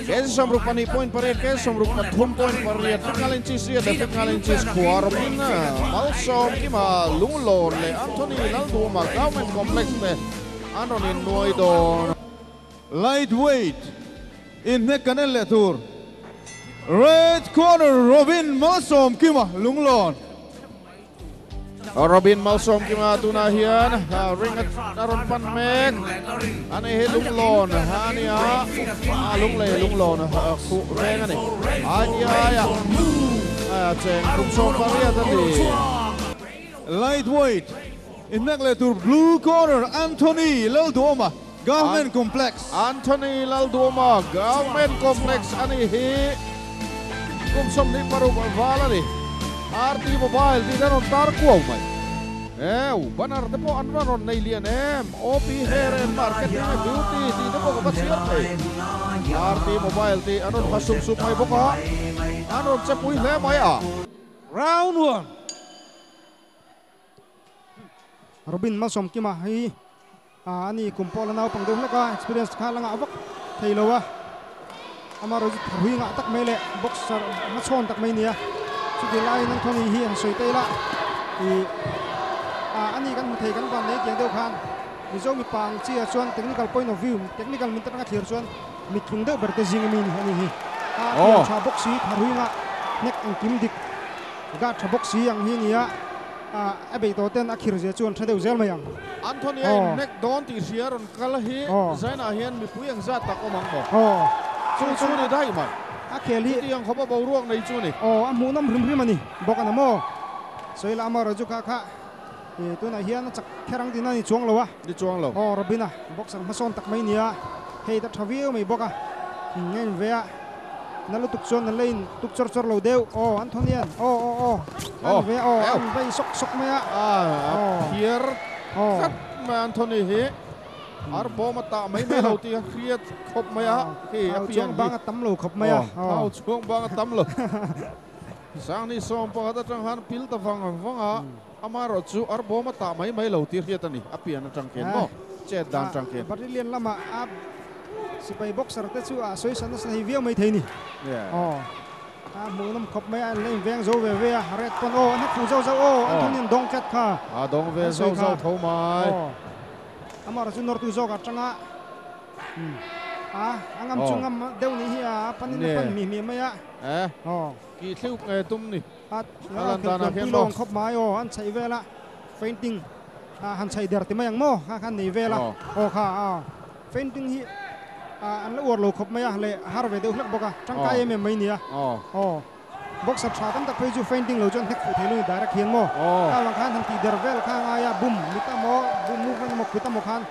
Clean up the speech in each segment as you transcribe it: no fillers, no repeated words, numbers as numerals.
Kes somruk pani point pariat kes somruk pathum point pariat pengalin cia de pengalin cis kuarmin malsom kima lunglon le Anthony laldu ma government complex le anonin noidon lightweight in Nekanel Tour. Red corner Robin Malsom kima lunglon. Robin Malsom kima tunahian ringat naron panmek ane he lunglon hania lungle lunglon ku rengani ania ya cheng kumsom paria tadi Lightweight in Nekanel Tour blue corner Anthony Lalduoma Government Complex. Anthony Lalduoma Government Complex ane he kumsom ni paru vala ni RT Mobile di danon tar kuau mai banar tepo anwaron nailian OP Hair and Marketing Beauty di tepo kapasiat RT Mobile di anon pasuk mai boka anon cepui le mai round 1 Robin Malsom kima hi ani kumpol naw pangdeu laka experience khalanga awak theilowa amaro hui nga tak mele boxer na chon tak mai nia chuki lai nang thoni hi soi teila i ani kan mu thei kan ban nei kyang deu khan mi zo mi pang chia chuan technical point of view technical min tanga thir chuan mi tlung deu berte jing mi ni ani hi tha boxi tharui nga nek ang kim dik ga tha boxi ang hi nia abe to ten akhir je chuan thadeu zel mayang Anthony nek don ti siaron kala hi zaina hian mi puyang za tak omang bo chu ni dai man kheli yang khoba bo ruang nei chu ni amu nam rim rim ani bokana mo soila amaro ju ka kha tu na hian chak kherang din ani chuang lo Robina boxer mason tak mai nia hei ta thaviu mai boka ngen vea nalu tuk chuan na lein tuk chor lo deu Anthonian an ve an vai sok maya here khat ma Anthony he ar bo mata mai me lo ti kriat khop maya ki apian bang tam lo khop maya au chuang bang tam lo sang ni som pa ta tang han pil ta wanga amaro chu ar bo mata mai lo ti riat ani apian tang ken mo che dan tang ken Brazilian lama ab sipai boxer te chu soi san na hi viau mai theini mu nam khop mai an lein veng zo ve red pon an khu zo Anthonian dong ket kha dong ve zo tho mai amar chu nor tu zo ka changa angam chungam deu ni hi panin pan mi maya ki thliu nge tum ni alan dana khen long khop mai an chai vela fainting han chai der ti mayang mo khan nei vela kha fainting hi an la or lo khop maya le har ve deu hlak boka changka em mai nia boxer tha tam tak phei ju fainting lo jon thek fu thelu direct hian mo ka wang khan han ti der vel kha aya bum mita mo bum movement mo kita mo khan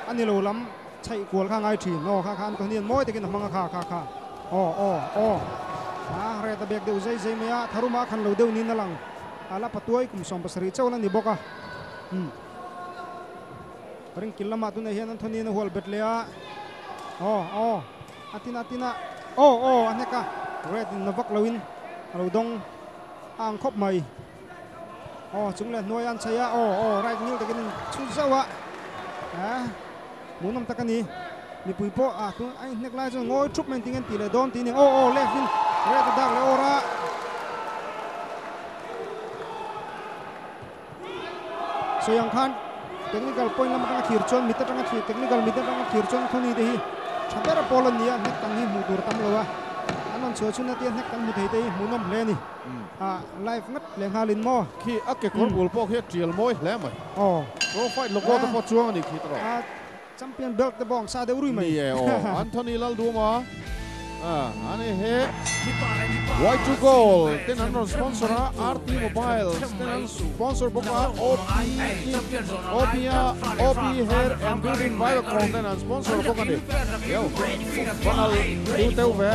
ani lo lam chai kwal kha ngai thi no khan ko nian moi te kin manga kha re ta bek deu zai maya tharuma khan lo deu ni na lang ala patuai kum som pasari chawla ni boka ring kilama tu na hian Anthony na hol betlea atina aneka red novak lawin dong ang khop mai chung le noi an chaya right new takin chu zawa munam takani ni puipo tu ai nek lai jo ngoi trup men tingen ti le don ti ni left in red dark le ora so yang khan technical point lam ka khir chon mita tanga technical mita tanga khir chon thoni de hi chabera polan nia nek tang hi mudur tam lowa anon chu chuna ti nek tang mu thei te munom le ni live ngat leng halin mo khi akke kor bul po he trial moi le mai profile logo to po chuang ni khi tro champion belt the bong sa de uri mai Anthony Lalduoma ane he white to goal tenan sponsor RT Mobile tenan sponsor boka OP Hair and Beauty Biocon tenan sponsor boka ni yo panal tu teu ve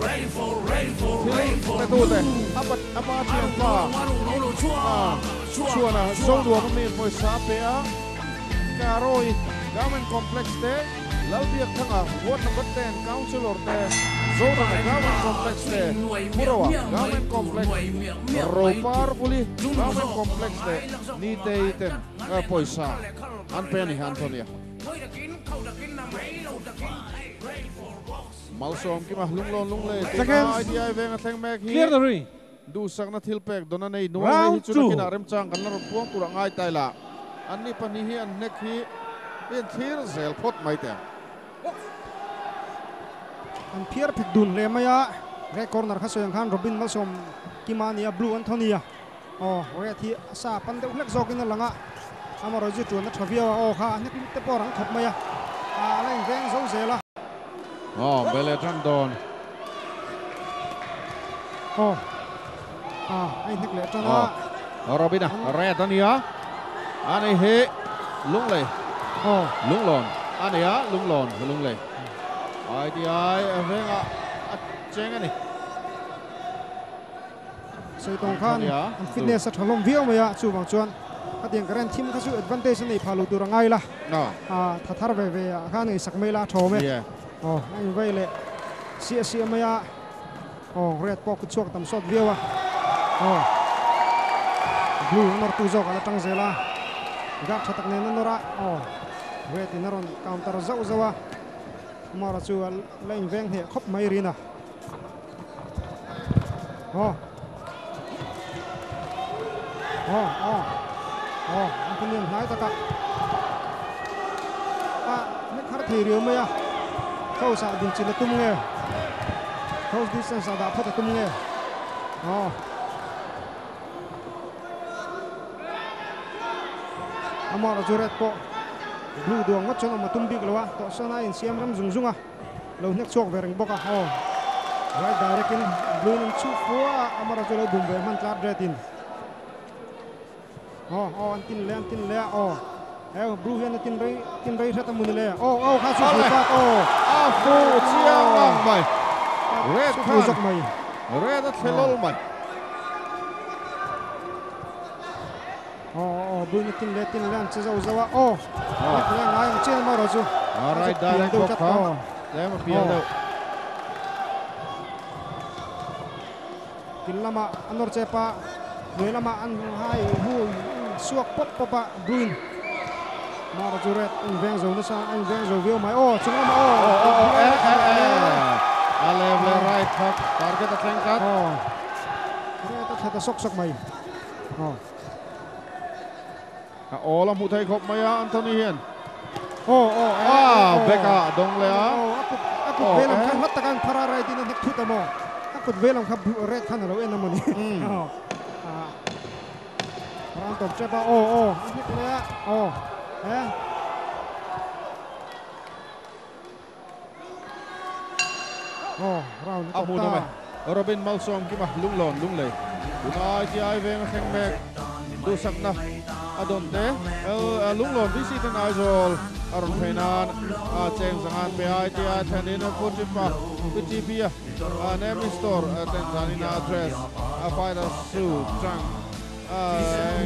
ready for tu te apa tiang pa chuana zong dua pemain foi sa pe karoi Government Complex te lalbiak thanga ward number 10 councilor te zona Government Complex te Murawa Government Complex Ropar puli Government Complex te ni te iten poisa an peni Antonia Malsom ki ma lung le Seconds. idea venga thleng mek hi Clear the ring. du sakna thil pek dona nei no Round hi chu two. kina rem chang kan lar puang tura ngai taila anni pani hi an nek hi in thir zel phot mai te an phiar phik dun le maya re corner kha soyang khan Robin Malsom kimania Blue Anthony re thi sa pan de ulek zokin langa amaro ji tu na thavia kha nek te porang thop maya leng veng zo zela bele tran don ai nek le tana Robin re tania ani he lung le lung lon ani ya lung le idea venga cheng ani sei tong khan an fitness at halom viau maya chu bang chuan adiang karen team kha chu advantage nei phalu tur ngai la thar ve ve khan ei sak mai la thome ai ve le si maya red pok chuak tam shot viawa blue nor tu zo kala tang zela gap thatak ne nora red inaron counter zau zawa mara chu leng veng he khop mai rina anh không nhìn thấy ta cả mấy khát thì điều mấy khâu sa đình chỉ là tung nghe khâu đi sang sa đã phát là tung nghe amar juret po blue duang mất cho nó mà tung big rồi to sang này xem ram zung zung lâu nhắc chuộc về rừng bốc right direct in blue nên chụp phua amar juret bùng về man club red in anh tin le blue hian tin rei thata mun le kha chu pa fu chiang lang mai red chu zok mai red at helol mai blue ni tin le che zo zawa le ngai ang chen ma ro chu right direct bok ha le ma piang do kilama anor chepa lama an hai hu suak pop pa green mara juret in veng zo na sa an veng zo view mai chung ma le right back target at leng kat re ta sok mai la mu thai khop mai Anthony hian beka beka dong le aku velam kan hatta kan phara rai din nek thuta mo aku velam kha red khan lo en amoni rang top chepa nek le round amu na mai Robin Malsom ki ma lung le unai ti ai veng kheng mek du sakna adon te lung lon visit an aizol aron phenan cheng zangan pe ai ti ai thanin potipa ptp name store tanzania address final su chang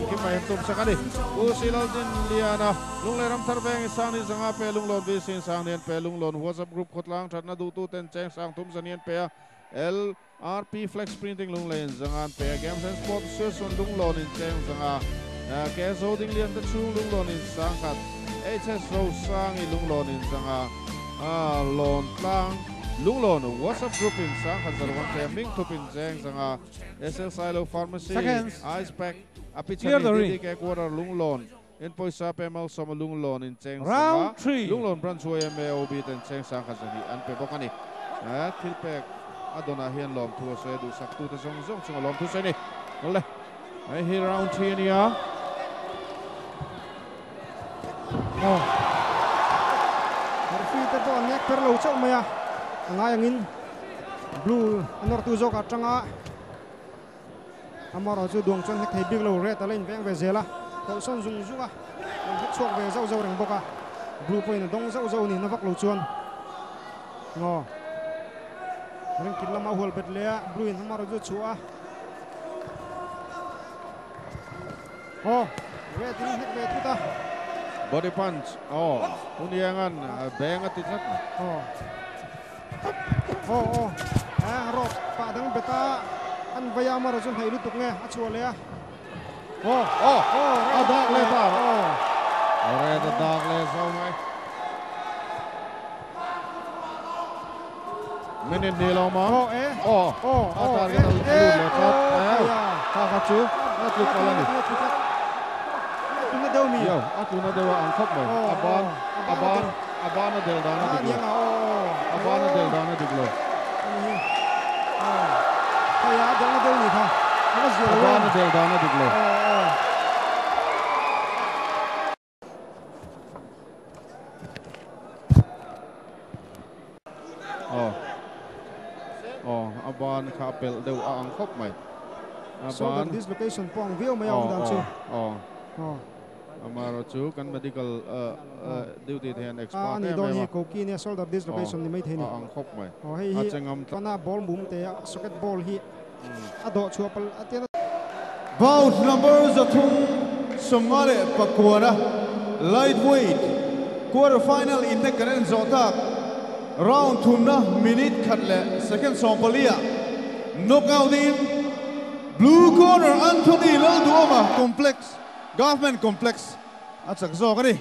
ki mai tum sakani usilal din liana lungle ram thar beng sani zanga pe lunglon visin sangnen pe lunglon whatsapp group khotlang thatna du tu ten cheng sang tum zanian pe LRP Flex Printing Lunglen zangan pe games and sports season lunglon in cheng zanga ke zo ding lian ta chu lunglon in sangkat HS ro sang i lunglon in zanga lon tlang lunglon WhatsApp group in sangkat zarwan te ming tupin cheng zanga SL Silo Pharmacy Ice Pack apichani ke quarter lunglon in poisa pe mal som lunglon in cheng Round 3 lunglon branch OB ten cheng sangkat zani an pe bokani tilpek adona hian lom thu se du sak tu te zong chung lom thu se ni le ai hi round 3 ni Harfi te po nek per lo chok maya ngai angin blue anor tu zok atanga amaro chu duang chon nek thei big lo red alen veng ve zela to son zung zunga hit chok ve zau reng boka blue point dong zau ni na vak lo chuan ring kilama hol bet le blue in amaro chu chua red in nek ve tuta body punch uniangan beng atitlat rot pa dang beta an vaya amaro chu thei lutuk nge achua le dak le ta red dak le so mai minute ni lo ma atar eh, kan lu eh, le khat oh, ya. ka chu atu kala ni Tuna deu mi. yo atu na dewa ang khop mai aban na del dana Yang diglo oh. aban na del dana diglo Kaya del na deu ni tha. Ano zero. aban na del dana diglo aban kha pel deu ang khop mai So aban this location pong view may ang dan chu. amaro chu kan medical duty then expert Ani don hi ko ki ne shoulder dislocation ni mai the ni. ang khop mai Hei hi pana ball boom te socket ball hi ado chu pal atian Bout numbers athum Somale Pakwara lightweight quarterfinal in the Karen Zotak round 2 na minute khatle second Somalia knockout in blue corner Anthony Lalduoma complex government complex achak zo kani